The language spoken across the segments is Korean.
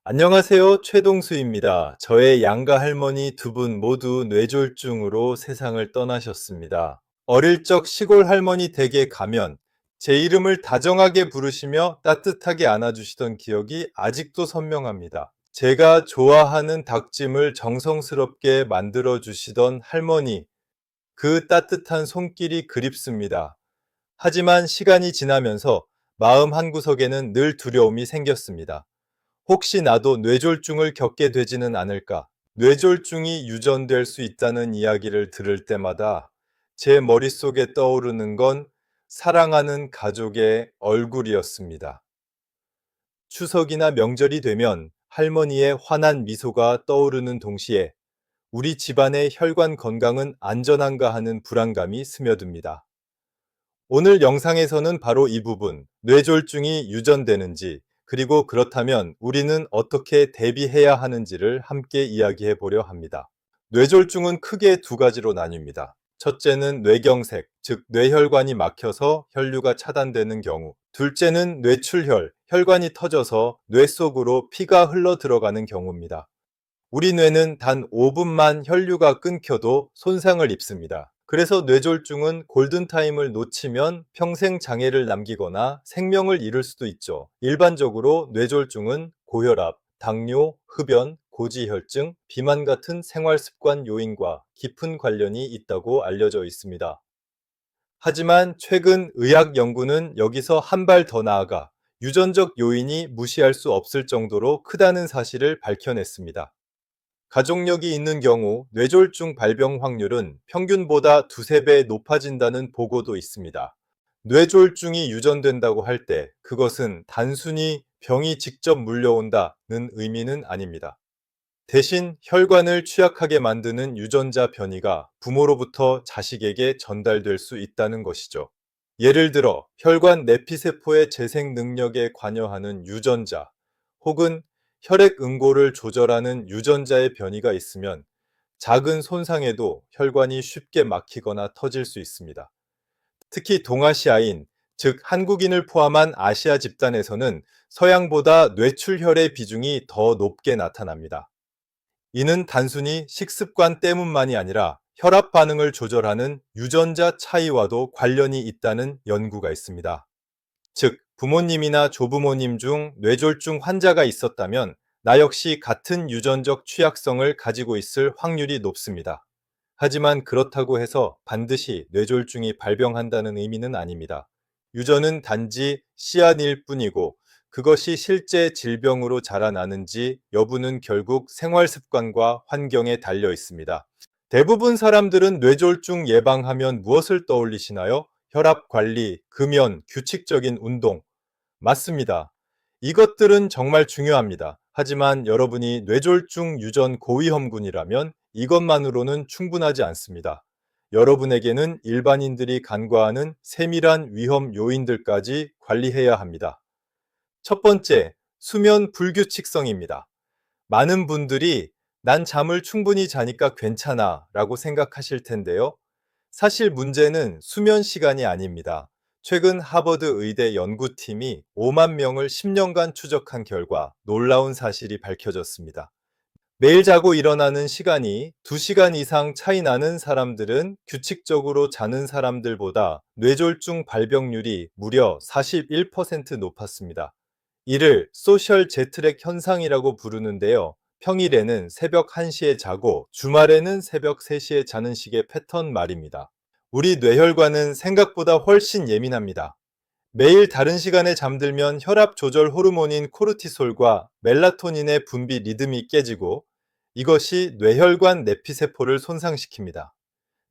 안녕하세요. 최동수입니다. 저의 양가 할머니 두 분 모두 뇌졸중으로 세상을 떠나셨습니다. 어릴 적 시골 할머니 댁에 가면 제 이름을 다정하게 부르시며 따뜻하게 안아주시던 기억이 아직도 선명합니다. 제가 좋아하는 닭찜을 정성스럽게 만들어 주시던 할머니, 그 따뜻한 손길이 그립습니다. 하지만 시간이 지나면서 마음 한구석에는 늘 두려움이 생겼습니다. 혹시 나도 뇌졸중을 겪게 되지는 않을까? 뇌졸중이 유전될 수 있다는 이야기를 들을 때마다 제 머릿속에 떠오르는 건 사랑하는 가족의 얼굴이었습니다. 추석이나 명절이 되면 할머니의 환한 미소가 떠오르는 동시에 우리 집안의 혈관 건강은 안전한가 하는 불안감이 스며듭니다. 오늘 영상에서는 바로 이 부분, 뇌졸중이 유전되는지, 그리고 그렇다면 우리는 어떻게 대비해야 하는지를 함께 이야기해 보려 합니다. 뇌졸중은 크게 두 가지로 나뉩니다. 첫째는 뇌경색, 즉 뇌혈관이 막혀서 혈류가 차단되는 경우. 둘째는 뇌출혈, 혈관이 터져서 뇌 속으로 피가 흘러 들어가는 경우입니다. 우리 뇌는 단 5분만 혈류가 끊겨도 손상을 입습니다. 그래서 뇌졸중은 골든타임을 놓치면 평생 장애를 남기거나 생명을 잃을 수도 있죠. 일반적으로 뇌졸중은 고혈압, 당뇨, 흡연, 고지혈증, 비만 같은 생활습관 요인과 깊은 관련이 있다고 알려져 있습니다. 하지만 최근 의학 연구는 여기서 한 발 더 나아가 유전적 요인이 무시할 수 없을 정도로 크다는 사실을 밝혀냈습니다. 가족력이 있는 경우 뇌졸중 발병 확률은 평균보다 두세 배 높아진다는 보고도 있습니다. 뇌졸중이 유전된다고 할 때 그것은 단순히 병이 직접 물려온다는 의미는 아닙니다. 대신 혈관을 취약하게 만드는 유전자 변이가 부모로부터 자식에게 전달될 수 있다는 것이죠. 예를 들어 혈관 내피세포의 재생 능력에 관여하는 유전자 혹은 혈액 응고를 조절하는 유전자의 변이가 있으면 작은 손상에도 혈관이 쉽게 막히거나 터질 수 있습니다. 특히 동아시아인, 즉 한국인을 포함한 아시아 집단에서는 서양보다 뇌출혈의 비중이 더 높게 나타납니다. 이는 단순히 식습관 때문만이 아니라 혈압 반응을 조절하는 유전자 차이와도 관련이 있다는 연구가 있습니다. 즉, 부모님이나 조부모님 중 뇌졸중 환자가 있었다면 나 역시 같은 유전적 취약성을 가지고 있을 확률이 높습니다. 하지만 그렇다고 해서 반드시 뇌졸중이 발병한다는 의미는 아닙니다. 유전은 단지 씨앗일 뿐이고 그것이 실제 질병으로 자라나는지 여부는 결국 생활 습관과 환경에 달려 있습니다. 대부분 사람들은 뇌졸중 예방하면 무엇을 떠올리시나요? 혈압 관리, 금연, 규칙적인 운동. 맞습니다. 이것들은 정말 중요합니다. 하지만 여러분이 뇌졸중 유전 고위험군이라면 이것만으로는 충분하지 않습니다. 여러분에게는 일반인들이 간과하는 세밀한 위험 요인들까지 관리해야 합니다. 첫 번째, 수면 불규칙성입니다. 많은 분들이 난 잠을 충분히 자니까 괜찮아 라고 생각하실 텐데요. 사실 문제는 수면 시간이 아닙니다. 최근 하버드 의대 연구팀이 5만 명을 10년간 추적한 결과 놀라운 사실이 밝혀졌습니다. 매일 자고 일어나는 시간이 2시간 이상 차이 나는 사람들은 규칙적으로 자는 사람들보다 뇌졸중 발병률이 무려 41% 높았습니다. 이를 소셜 제트랙 현상이라고 부르는데요. 평일에는 새벽 1시에 자고 주말에는 새벽 3시에 자는 식의 패턴 말입니다. 우리 뇌혈관은 생각보다 훨씬 예민합니다. 매일 다른 시간에 잠들면 혈압 조절 호르몬인 코르티솔과 멜라토닌의 분비 리듬이 깨지고 이것이 뇌혈관 내피세포를 손상시킵니다.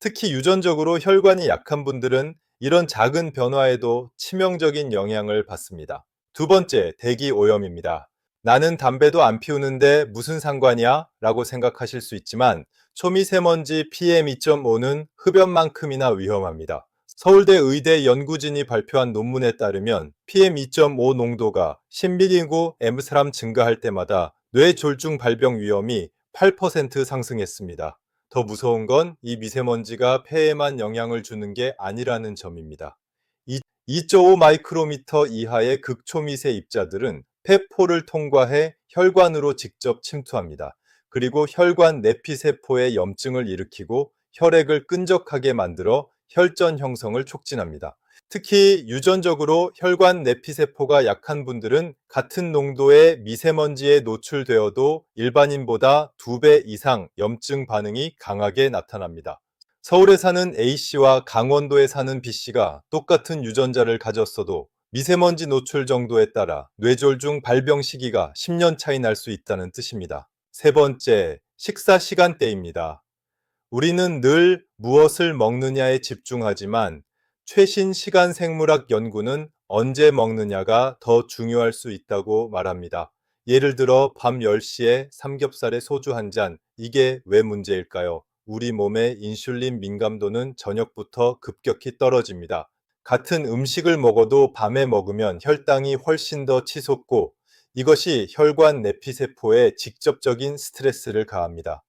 특히 유전적으로 혈관이 약한 분들은 이런 작은 변화에도 치명적인 영향을 받습니다. 두 번째, 대기 오염입니다. 나는 담배도 안 피우는데 무슨 상관이야? 라고 생각하실 수 있지만 초미세먼지 PM2.5는 흡연만큼이나 위험합니다. 서울대 의대 연구진이 발표한 논문에 따르면 PM2.5 농도가 10mg M사람 증가할 때마다 뇌졸중 발병 위험이 8% 상승했습니다. 더 무서운 건 이 미세먼지가 폐에만 영향을 주는 게 아니라는 점입니다. 2.5 마이크로미터 이하의 극초미세 입자들은 폐포를 통과해 혈관으로 직접 침투합니다. 그리고 혈관 내피세포에 염증을 일으키고 혈액을 끈적하게 만들어 혈전 형성을 촉진합니다. 특히 유전적으로 혈관 내피세포가 약한 분들은 같은 농도의 미세먼지에 노출되어도 일반인보다 2배 이상 염증 반응이 강하게 나타납니다. 서울에 사는 A씨와 강원도에 사는 B씨가 똑같은 유전자를 가졌어도 미세먼지 노출 정도에 따라 뇌졸중 발병 시기가 10년 차이 날 수 있다는 뜻입니다. 세 번째, 식사 시간대입니다. 우리는 늘 무엇을 먹느냐에 집중하지만 최신 시간 생물학 연구는 언제 먹느냐가 더 중요할 수 있다고 말합니다. 예를 들어 밤 10시에 삼겹살에 소주 한 잔, 이게 왜 문제일까요? 우리 몸의 인슐린 민감도는 저녁부터 급격히 떨어집니다. 같은 음식을 먹어도 밤에 먹으면 혈당이 훨씬 더 치솟고 이것이 혈관 내피세포에 직접적인 스트레스를 가합니다.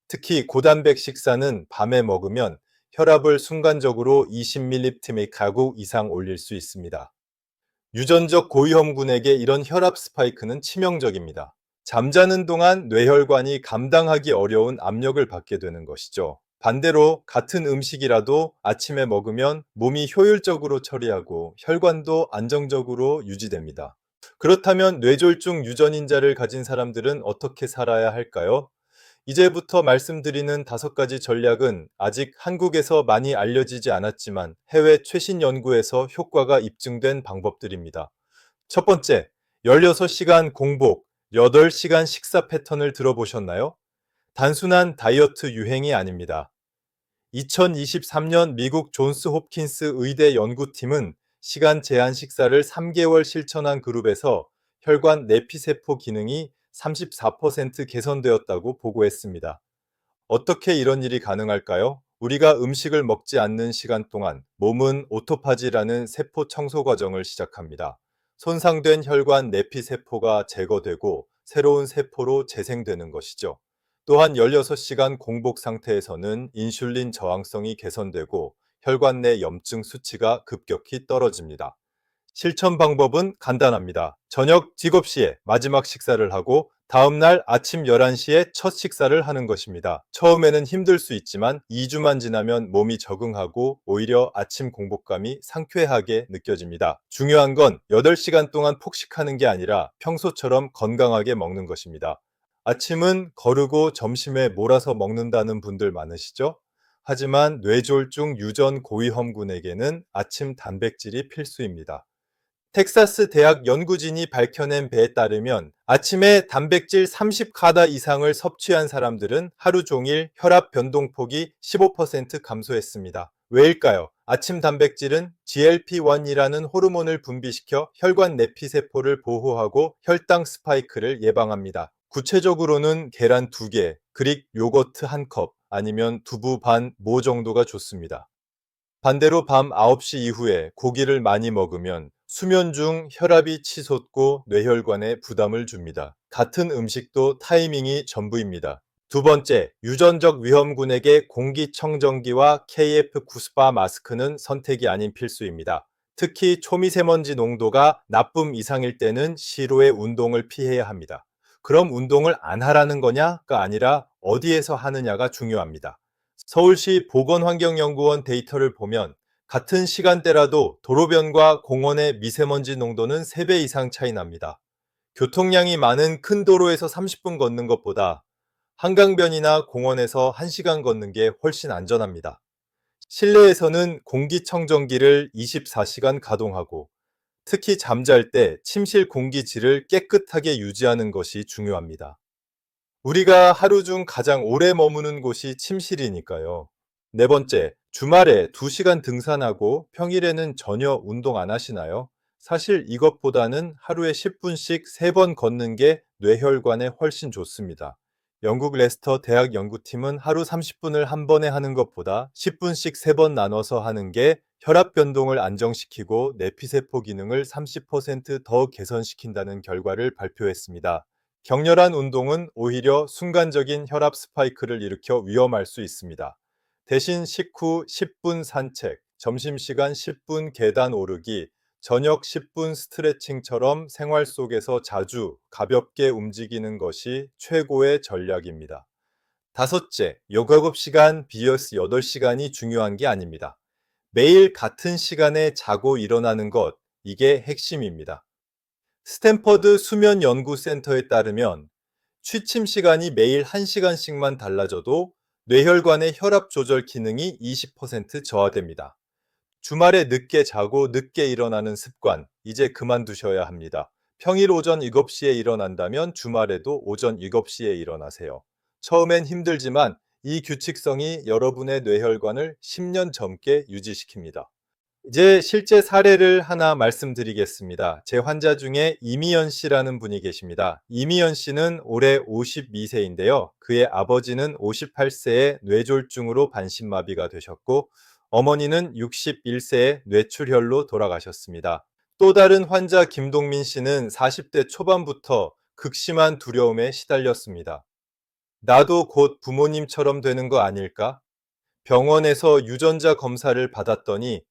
특히 고단백 식사는 밤에 먹으면 혈압을 순간적으로 20mg 가구 이상 올릴 수 있습니다. 유전적 고위험군에게 이런 혈압 스파이크는 치명적입니다. 잠자는 동안 뇌혈관이 감당하기 어려운 압력을 받게 되는 것이죠. 반대로 같은 음식이라도 아침에 먹으면 몸이 효율적으로 처리하고 혈관도 안정적으로 유지됩니다. 그렇다면 뇌졸중 유전인자를 가진 사람들은 어떻게 살아야 할까요? 이제부터 말씀드리는 5가지 전략은 아직 한국에서 많이 알려지지 않았지만 해외 최신 연구에서 효과가 입증된 방법들입니다. 첫 번째, 16시간 공복, 8시간 식사 패턴을 들어보셨나요? 단순한 다이어트 유행이 아닙니다. 2023년 미국 존스 홉킨스 의대 연구팀은 시간 제한 식사를 3개월 실천한 그룹에서 혈관 내피세포 기능이 34% 개선되었다고 보고했습니다. 어떻게 이런 일이 가능할까요? 우리가 음식을 먹지 않는 시간 동안 몸은 오토파지라는 세포 청소 과정을 시작합니다. 손상된 혈관 내피세포가 제거되고 새로운 세포로 재생되는 것이죠. 또한 16시간 공복 상태에서는 인슐린 저항성이 개선되고 혈관 내 염증 수치가 급격히 떨어집니다. 실천 방법은 간단합니다. 저녁 7시에 마지막 식사를 하고 다음날 아침 11시에 첫 식사를 하는 것입니다. 처음에는 힘들 수 있지만 2주만 지나면 몸이 적응하고 오히려 아침 공복감이 상쾌하게 느껴집니다. 중요한 건 8시간 동안 폭식하는 게 아니라 평소처럼 건강하게 먹는 것입니다. 아침은 거르고 점심에 몰아서 먹는다는 분들 많으시죠? 하지만 뇌졸중 유전 고위험군에게는 아침 단백질이 필수입니다. 텍사스 대학 연구진이 밝혀낸 배에 따르면 아침에 단백질 30카다 이상을 섭취한 사람들은 하루 종일 혈압 변동폭이 15% 감소했습니다. 왜일까요? 아침 단백질은 GLP-1이라는 호르몬을 분비시켜 혈관 내피세포를 보호하고 혈당 스파이크를 예방합니다. 구체적으로는 계란 2개, 그릭 요거트 1컵, 아니면 두부 반 모 정도가 좋습니다. 반대로 밤 9시 이후에 고기를 많이 먹으면 수면 중 혈압이 치솟고 뇌혈관에 부담을 줍니다. 같은 음식도 타이밍이 전부입니다. 두 번째, 유전적 위험군에게 공기청정기와 KF94 마스크는 선택이 아닌 필수입니다. 특히 초미세먼지 농도가 나쁨 이상일 때는 시로의 운동을 피해야 합니다. 그럼 운동을 안 하라는 거냐가 아니라 어디에서 하느냐가 중요합니다. 서울시 보건환경연구원 데이터를 보면 같은 시간대라도 도로변과 공원의 미세먼지 농도는 3배 이상 차이 납니다. 교통량이 많은 큰 도로에서 30분 걷는 것보다 한강변이나 공원에서 1시간 걷는 게 훨씬 안전합니다. 실내에서는 공기청정기를 24시간 가동하고 특히 잠잘 때 침실 공기질을 깨끗하게 유지하는 것이 중요합니다. 우리가 하루 중 가장 오래 머무는 곳이 침실이니까요. 네 번째, 주말에 2시간 등산하고 평일에는 전혀 운동 안 하시나요? 사실 이것보다는 하루에 10분씩 3번 걷는 게 뇌혈관에 훨씬 좋습니다. 영국 레스터 대학 연구팀은 하루 30분을 한 번에 하는 것보다 10분씩 3번 나눠서 하는 게 혈압 변동을 안정시키고 내피세포 기능을 30%더 개선시킨다는 결과를 발표했습니다. 격렬한 운동은 오히려 순간적인 혈압 스파이크를 일으켜 위험할 수 있습니다. 대신 식후 10분 산책, 점심시간 10분 계단 오르기, 저녁 10분 스트레칭처럼 생활 속에서 자주 가볍게 움직이는 것이 최고의 전략입니다. 다섯째, 요가급 시간 vs 8시간이 중요한 게 아닙니다. 매일 같은 시간에 자고 일어나는 것, 이게 핵심입니다. 스탠퍼드 수면 연구센터에 따르면 취침 시간이 매일 1시간씩만 달라져도 뇌혈관의 혈압 조절 기능이 20% 저하됩니다. 주말에 늦게 자고 늦게 일어나는 습관, 이제 그만두셔야 합니다. 평일 오전 7시에 일어난다면 주말에도 오전 7시에 일어나세요. 처음엔 힘들지만 이 규칙성이 여러분의 뇌혈관을 10년 젊게 유지시킵니다. 이제 실제 사례를 하나 말씀드리겠습니다. 제 환자 중에 이미연 씨라는 분이 계십니다. 이미연 씨는 올해 52세인데요. 그의 아버지는 58세에 뇌졸중으로 반신마비가 되셨고, 어머니는 61세에 뇌출혈로 돌아가셨습니다. 또 다른 환자 김동민 씨는 40대 초반부터 극심한 두려움에 시달렸습니다. 나도 곧 부모님처럼 되는 거 아닐까? 병원에서 유전자 검사를 받았더니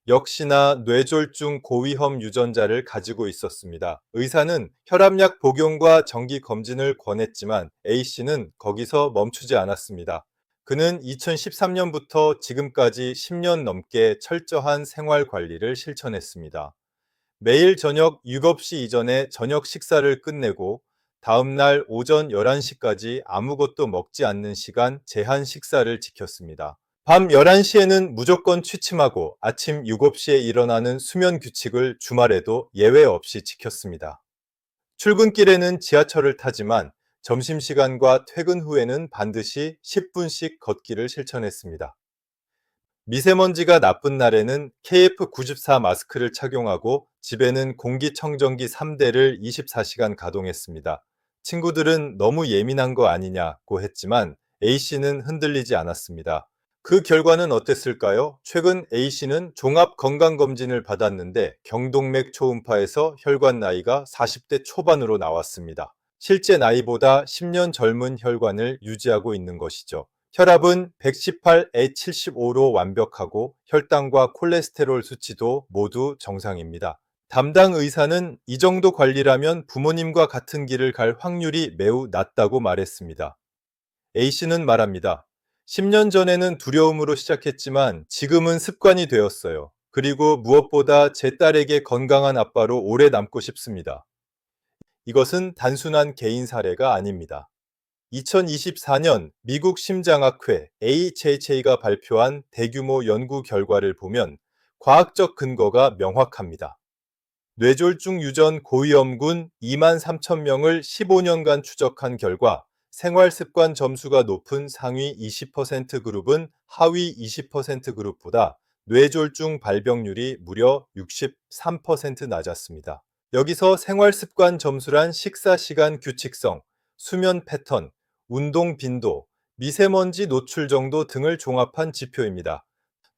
역시나 뇌졸중 고위험 유전자를 가지고 있었습니다. 의사는 혈압약 복용과 정기 검진을 권했지만 A씨는 거기서 멈추지 않았습니다. 그는 2013년부터 지금까지 10년 넘게 철저한 생활 관리를 실천했습니다. 매일 저녁 7시 이전에 저녁 식사를 끝내고 다음날 오전 11시까지 아무것도 먹지 않는 시간 제한 식사를 지켰습니다. 밤 11시에는 무조건 취침하고 아침 7시에 일어나는 수면 규칙을 주말에도 예외 없이 지켰습니다. 출근길에는 지하철을 타지만 점심시간과 퇴근 후에는 반드시 10분씩 걷기를 실천했습니다. 미세먼지가 나쁜 날에는 KF94 마스크를 착용하고 집에는 공기청정기 3대를 24시간 가동했습니다. 친구들은 너무 예민한 거 아니냐고 했지만 A씨는 흔들리지 않았습니다. 그 결과는 어땠을까요? 최근 A씨는 종합건강검진을 받았는데 경동맥 초음파에서 혈관 나이가 40대 초반으로 나왔습니다. 실제 나이보다 10년 젊은 혈관을 유지하고 있는 것이죠. 혈압은 118/75로 완벽하고 혈당과 콜레스테롤 수치도 모두 정상입니다. 담당 의사는 이 정도 관리라면 부모님과 같은 길을 갈 확률이 매우 낮다고 말했습니다. A씨는 말합니다. 10년 전에는 두려움으로 시작했지만 지금은 습관이 되었어요. 그리고 무엇보다 제 딸에게 건강한 아빠로 오래 남고 싶습니다. 이것은 단순한 개인 사례가 아닙니다. 2024년 미국 심장학회 AHHA가 발표한 대규모 연구 결과를 보면 과학적 근거가 명확합니다. 뇌졸중 유전 고위험군 2만 3천 명을 15년간 추적한 결과 생활습관 점수가 높은 상위 20% 그룹은 하위 20% 그룹보다 뇌졸중 발병률이 무려 63% 낮았습니다. 여기서 생활습관 점수란 식사 시간 규칙성, 수면 패턴, 운동 빈도, 미세먼지 노출 정도 등을 종합한 지표입니다.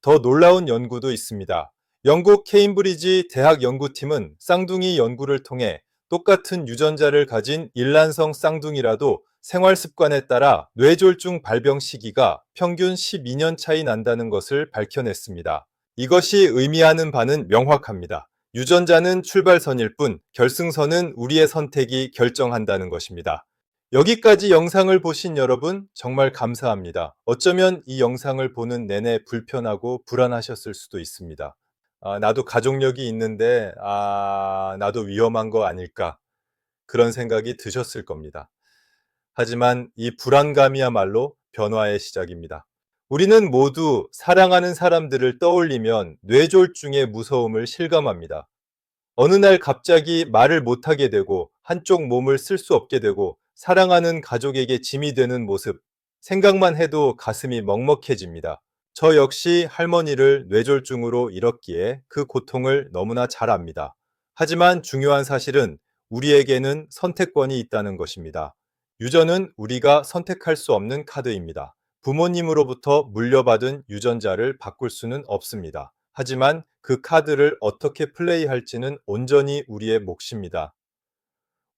더 놀라운 연구도 있습니다. 영국 케임브리지 대학 연구팀은 쌍둥이 연구를 통해 똑같은 유전자를 가진 일란성 쌍둥이라도 생활 습관에 따라 뇌졸중 발병 시기가 평균 12년 차이 난다는 것을 밝혀냈습니다. 이것이 의미하는 바는 명확합니다. 유전자는 출발선일 뿐 결승선은 우리의 선택이 결정한다는 것입니다. 여기까지 영상을 보신 여러분 정말 감사합니다. 어쩌면 이 영상을 보는 내내 불편하고 불안하셨을 수도 있습니다. 나도 가족력이 있는데, 나도 위험한 거 아닐까. 그런 생각이 드셨을 겁니다. 하지만 이 불안감이야말로 변화의 시작입니다. 우리는 모두 사랑하는 사람들을 떠올리면 뇌졸중의 무서움을 실감합니다. 어느 날 갑자기 말을 못하게 되고 한쪽 몸을 쓸 수 없게 되고 사랑하는 가족에게 짐이 되는 모습, 생각만 해도 가슴이 먹먹해집니다. 저 역시 할머니를 뇌졸중으로 잃었기에 그 고통을 너무나 잘 압니다. 하지만 중요한 사실은 우리에게는 선택권이 있다는 것입니다. 유전은 우리가 선택할 수 없는 카드입니다. 부모님으로부터 물려받은 유전자를 바꿀 수는 없습니다. 하지만 그 카드를 어떻게 플레이할지는 온전히 우리의 몫입니다.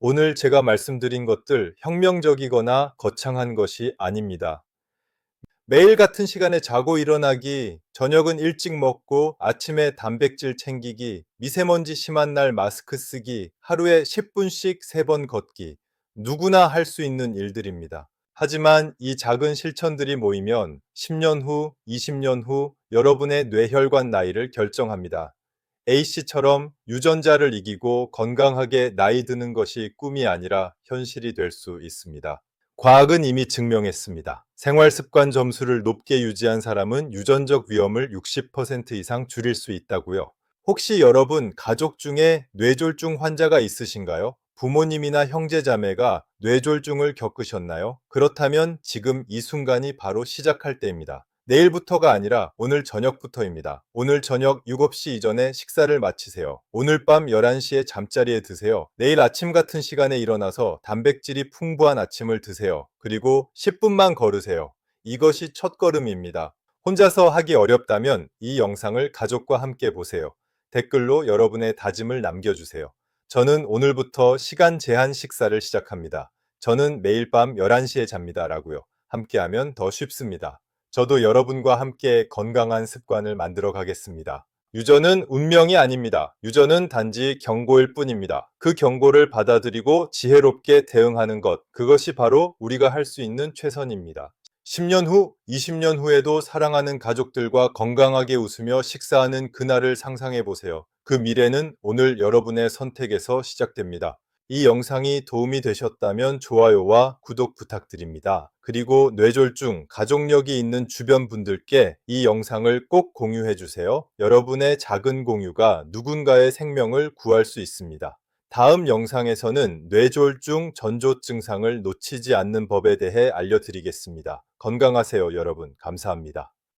오늘 제가 말씀드린 것들 혁명적이거나 거창한 것이 아닙니다. 매일 같은 시간에 자고 일어나기, 저녁은 일찍 먹고 아침에 단백질 챙기기, 미세먼지 심한 날 마스크 쓰기, 하루에 10분씩 3번 걷기. 누구나 할 수 있는 일들입니다. 하지만 이 작은 실천들이 모이면 10년 후, 20년 후 여러분의 뇌혈관 나이를 결정합니다. A씨처럼 유전자를 이기고 건강하게 나이 드는 것이 꿈이 아니라 현실이 될 수 있습니다. 과학은 이미 증명했습니다. 생활 습관 점수를 높게 유지한 사람은 유전적 위험을 60% 이상 줄일 수 있다고요. 혹시 여러분 가족 중에 뇌졸중 환자가 있으신가요? 부모님이나 형제자매가 뇌졸중을 겪으셨나요? 그렇다면 지금 이 순간이 바로 시작할 때입니다. 내일부터가 아니라 오늘 저녁부터입니다. 오늘 저녁 7시 이전에 식사를 마치세요. 오늘 밤 11시에 잠자리에 드세요. 내일 아침 같은 시간에 일어나서 단백질이 풍부한 아침을 드세요. 그리고 10분만 걸으세요. 이것이 첫걸음입니다. 혼자서 하기 어렵다면 이 영상을 가족과 함께 보세요. 댓글로 여러분의 다짐을 남겨주세요. 저는 오늘부터 시간 제한 식사를 시작합니다. 저는 매일 밤 11시에 잡니다. 라고요. 함께하면 더 쉽습니다. 저도 여러분과 함께 건강한 습관을 만들어 가겠습니다. 유전은 운명이 아닙니다. 유전은 단지 경고일 뿐입니다. 그 경고를 받아들이고 지혜롭게 대응하는 것, 그것이 바로 우리가 할 수 있는 최선입니다. 10년 후, 20년 후에도 사랑하는 가족들과 건강하게 웃으며 식사하는 그날을 상상해 보세요. 그 미래는 오늘 여러분의 선택에서 시작됩니다. 이 영상이 도움이 되셨다면 좋아요와 구독 부탁드립니다. 그리고 뇌졸중, 가족력이 있는 주변 분들께 이 영상을 꼭 공유해 주세요. 여러분의 작은 공유가 누군가의 생명을 구할 수 있습니다. 다음 영상에서는 뇌졸중 전조 증상을 놓치지 않는 법에 대해 알려드리겠습니다. 건강하세요, 여러분. 감사합니다.